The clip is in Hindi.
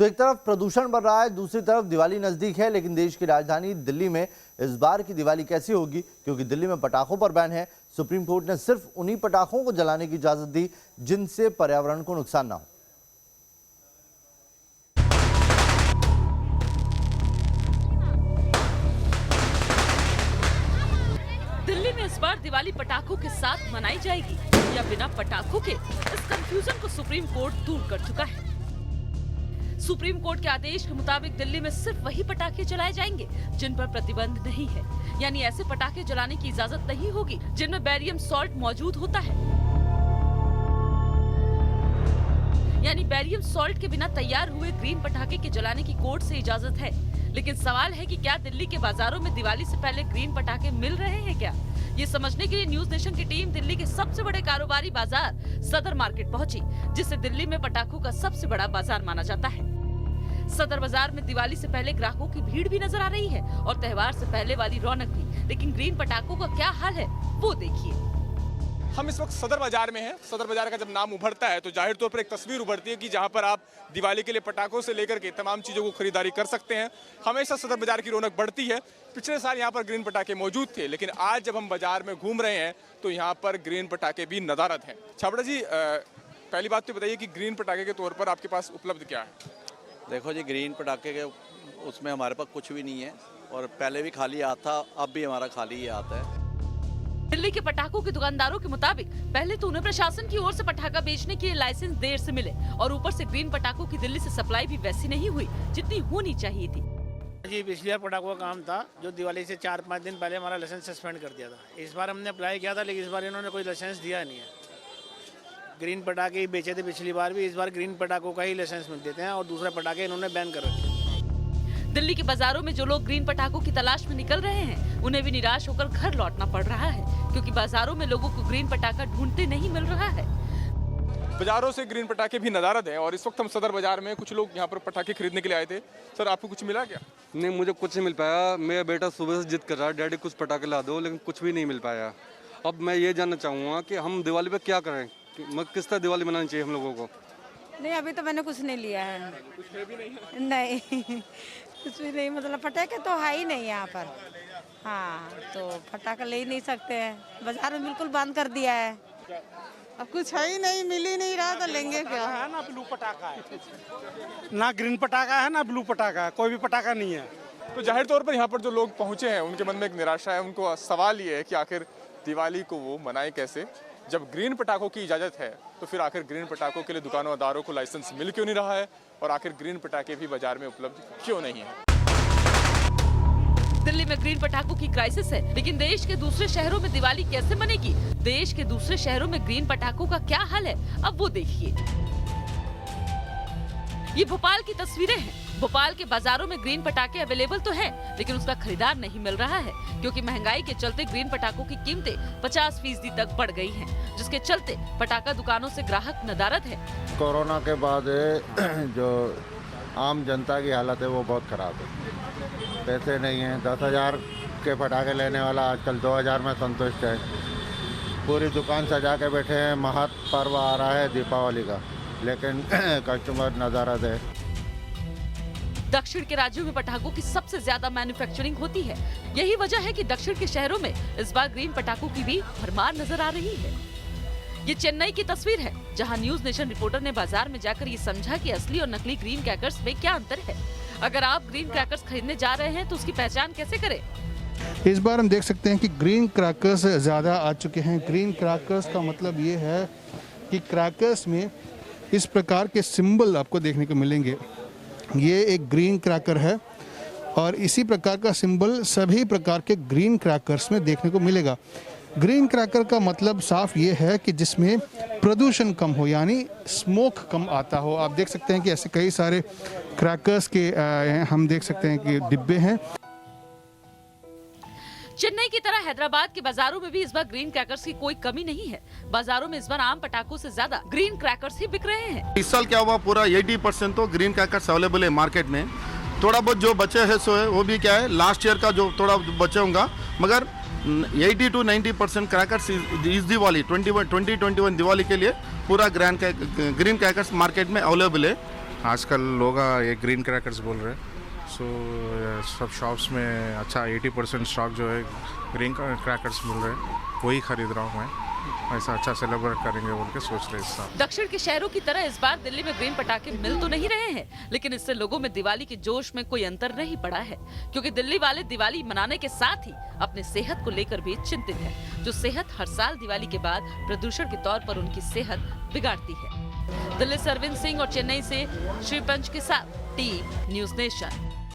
तो एक तरफ प्रदूषण बढ़ रहा है, दूसरी तरफ दिवाली नजदीक है, लेकिन देश की राजधानी दिल्ली में इस बार की दिवाली कैसी होगी, क्योंकि दिल्ली में पटाखों पर बैन है। सुप्रीम कोर्ट ने सिर्फ उन्हीं पटाखों को जलाने की इजाजत दी जिनसे पर्यावरण को नुकसान ना हो। दिल्ली में इस बार दिवाली पटाखों के साथ मनाई जाएगी या बिना पटाखों के, इस कंफ्यूजन को सुप्रीम कोर्ट दूर कर चुका है। सुप्रीम कोर्ट के आदेश के मुताबिक दिल्ली में सिर्फ वही पटाखे जलाए जाएंगे जिन पर प्रतिबंध नहीं है, यानी ऐसे पटाखे जलाने की इजाजत नहीं होगी जिनमें बेरियम सॉल्ट मौजूद होता है। यानी बेरियम सॉल्ट के बिना तैयार हुए ग्रीन पटाखे के जलाने की कोर्ट से इजाजत है। लेकिन सवाल है कि क्या दिल्ली के बाजारों में दिवाली से पहले ग्रीन पटाखे मिल रहे हैं क्या? ये समझने के लिए न्यूज नेशन की टीम दिल्ली के सबसे बड़े कारोबारी बाजार सदर मार्केट पहुंची, जिसे दिल्ली में पटाखों का सबसे बड़ा बाजार माना जाता है। सदर बाजार में दिवाली से पहले ग्राहकों की भीड़ भी नजर आ रही है और त्योहार से पहले वाली रौनक भी। लेकिन ग्रीन पटाखों का क्या हाल है, वो देखिए। हम इस वक्त सदर बाजार में हैं। सदर बाजार का जब नाम उभरता है तो जाहिर तौर पर एक तस्वीर उभरती है कि जहां पर आप दिवाली के लिए पटाखों से लेकर के तमाम चीज़ों को खरीदारी कर सकते हैं। हमेशा सदर बाजार की रौनक बढ़ती है। पिछले साल यहाँ पर ग्रीन पटाखे मौजूद थे, लेकिन आज जब हम बाजार में घूम रहे हैं तो यहाँ पर ग्रीन पटाखे भी नदारद हैं। छाबड़ा जी, पहली बात तो बताइए कि ग्रीन पटाखे के तौर पर आपके पास उपलब्ध क्या है? देखो जी, ग्रीन पटाखे के उसमें हमारे पास कुछ भी नहीं है और पहले भी खाली आता, अब भी हमारा खाली ही आता है। दिल्ली के पटाखों के दुकानदारों के मुताबिक पहले तो उन्हें प्रशासन की ओर से पटाखा बेचने के लिए लाइसेंस देर से मिले और ऊपर से ग्रीन पटाखों की दिल्ली से सप्लाई भी वैसी नहीं हुई जितनी होनी चाहिए थी। जी, पिछली बार पटाखों का काम था जो दिवाली से 4-5 दिन पहले हमारा लाइसेंस सस्पेंड कर दिया था। इस बार हमने अप्लाई किया था, लेकिन इस बार इन्होंने कोई लाइसेंस दिया नहीं है। ग्रीन पटाखे ही बेचे थे पिछली बार भी, इस बार ग्रीन पटाखों का ही लाइसेंस मिल देते हैं और दूसरे पटाखे इन्होंने बैन कर रखे हैं। दिल्ली के बाजारों में जो लोग ग्रीन पटाखों की तलाश में निकल रहे हैं, उन्हें भी निराश होकर घर लौटना पड़ रहा है, क्योंकि बाजारों में लोगों को ग्रीन पटाखा ढूंढते नहीं मिल रहा है। बाजारों से ग्रीन पटाखे भी नदारद हैं और इस वक्त हम सदर बाजार में कुछ लोग यहाँ पर पटाखे खरीदने के लिए आए थे। सर, आपको कुछ मिला क्या? नहीं, मुझे कुछ नहीं मिल पाया। मेरा बेटा सुबह से जिद कर रहा है, डैडी कुछ पटाखे ला दो, लेकिन कुछ भी नहीं मिल पाया। अब मैं ये जानना चाहूँगा कि हम दिवाली पे क्या करें, किस तरह दिवाली मनानी चाहिए हम लोगों को? नहीं, अभी तो मैंने कुछ नहीं लिया है। कुछ है भी नहीं है? नहीं कुछ भी नहीं, मतलब पटाखे तो है ही नहीं यहाँ पर। हाँ, तो पटाखे ले ही नहीं सकते हैं, बाजार में बिल्कुल बंद कर दिया है। अब कुछ है ही नहीं, मिल ही नहीं रहा तो लेंगे क्या? है ना ब्लू पटाखा है, ना ग्रीन पटाखा है ना ब्लू पटाखा है, कोई भी पटाखा नहीं है। तो जाहिर तौर पर यहाँ पर जो लोग पहुँचे हैं उनके मन में एक निराशा है। उनको सवाल ये है कि आखिर दिवाली को वो मनाएं कैसे? जब ग्रीन पटाखों की इजाज़त है तो फिर आखिर ग्रीन पटाखों के लिए दुकानदारों को लाइसेंस मिल क्यों नहीं रहा है, और आखिर ग्रीन पटाखे भी बाजार में उपलब्ध क्यों नहीं है? दिल्ली में ग्रीन पटाखों की क्राइसिस है, लेकिन देश के दूसरे शहरों में दिवाली कैसे मनेगी? देश के दूसरे शहरों में ग्रीन पटाखों का क्या हाल है, अब वो देखिए। ये भोपाल की तस्वीरें हैं। भोपाल के बाजारों में ग्रीन पटाखे अवेलेबल तो हैं, लेकिन उसका खरीदार नहीं मिल रहा है, क्योंकि महंगाई के चलते ग्रीन पटाखों की कीमतें 50% तक बढ़ गई हैं, जिसके चलते पटाखा दुकानों से ग्राहक नदारद है। कोरोना के बाद जो आम जनता की हालत है वो बहुत खराब है। पैसे नहीं हैं, 10,000 के पटाखे लेने वाला आजकल 2,000 में संतुष्ट है। पूरी दुकान सजा के बैठे हैं। महापर्व आ रहा है दीपावली का, लेकिन कस्टमर नदारद है। दक्षिण के राज्यों में पटाखों की सबसे ज्यादा मैन्युफैक्चरिंग होती है। यही वजह है कि दक्षिण के शहरों में इस बार ग्रीन पटाखों की भी भरमार नजर आ रही है। ये चेन्नई की तस्वीर है, जहां न्यूज नेशन रिपोर्टर ने बाजार में जाकर ये समझा कि असली और नकली ग्रीन क्रैकर्स में क्या अंतर है। अगर आप ग्रीन क्रैकर्स खरीदने जा रहे हैं तो उसकी पहचान कैसे करें? इस बार हम देख सकते हैं कि ग्रीन क्रैकर्स ज़्यादा आ चुके हैं। ग्रीन क्रैकर्स का मतलब ये है कि क्रैकर्स में इस प्रकार के सिंबल आपको देखने को मिलेंगे। ये एक ग्रीन क्रैकर है और इसी प्रकार का सिंबल सभी प्रकार के ग्रीन क्रैकर्स में देखने को मिलेगा। ग्रीन क्रैकर का मतलब साफ ये है कि जिसमें प्रदूषण कम हो, यानी स्मोक कम आता हो। आप देख सकते हैं कि ऐसे कई सारे क्रैकर्स के हम देख सकते हैं कि डिब्बे हैं। चेन्नई की तरह हैदराबाद के बाजारों में भी इस बार ग्रीन क्रैकर्स की कोई कमी नहीं है। बाजारों में इस बार आम पटाखों से ज्यादा ग्रीन क्रैकर्स ही बिक रहे हैं। इस साल क्या हुआ, पूरा 80% तो ग्रीन क्रैकर्स अवेलेबल है मार्केट में। थोड़ा बहुत जो बचे है सो है वो भी क्या है, लास्ट ईयर का जो थोड़ा बचे होगा, मगर 80 to 90% क्रैकर्स इस दिवाली 2021 दिवाली के लिए पूरा ग्रीन क्रैकर्स मार्केट में अवेलेबल है। आजकल लोग ये ग्रीन क्रैकर्स बोल रहे हैं। सो सब शॉप्स में अच्छा 80% स्टॉक जो है ग्रीन क्रैकर्स मिल रहे हैं, वही खरीद रहा हूँ मैं। ऐसा अच्छा सेलिब्रेट करेंगे बोल के सोच रहे इस साल। दक्षिण के शहरों की तरह इस बार दिल्ली में ग्रीन पटाखे मिल तो नहीं रहे हैं, लेकिन इससे लोगों में दिवाली के जोश में कोई अंतर नहीं पड़ा है, क्योंकि दिल्ली वाले दिवाली मनाने के साथ ही अपने सेहत को लेकर भी चिंतित है, जो सेहत हर साल दिवाली के बाद प्रदूषण के तौर पर उनकी सेहत बिगाड़ती है। दिल्ली से अरविंद सिंह और चेन्नई से श्रीपंच के साथ टीम न्यूज़ नेशन।